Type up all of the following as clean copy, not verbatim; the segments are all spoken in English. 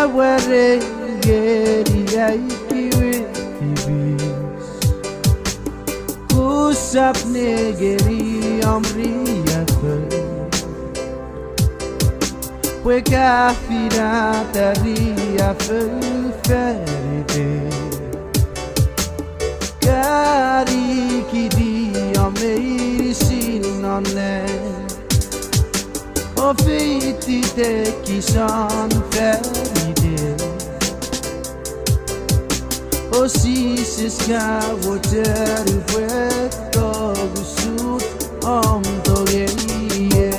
were geri ai kiwe tibis Kusapne geri amriyat Pueka firataria ferite Cari chi Dio mi sinonne O fiti te chi son ferite O si se scavo ter pueto visut om togerie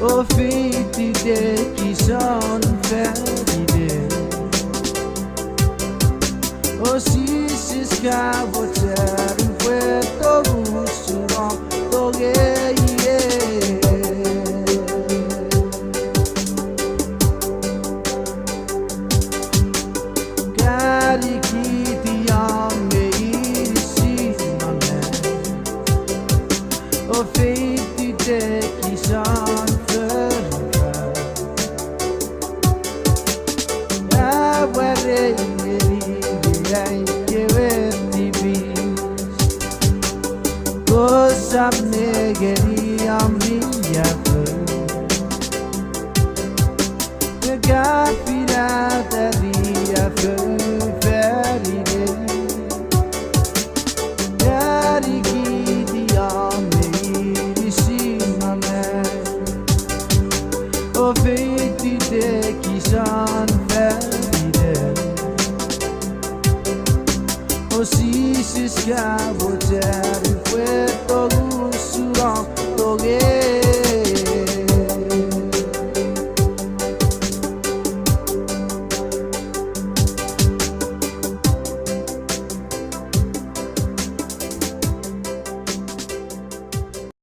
O fiti de chi son ferite O si scavo ter in puerto busuro toge Cari chi ti ame irisi non è O fiti de chi son Kusapne geri amriyat Pueka firataria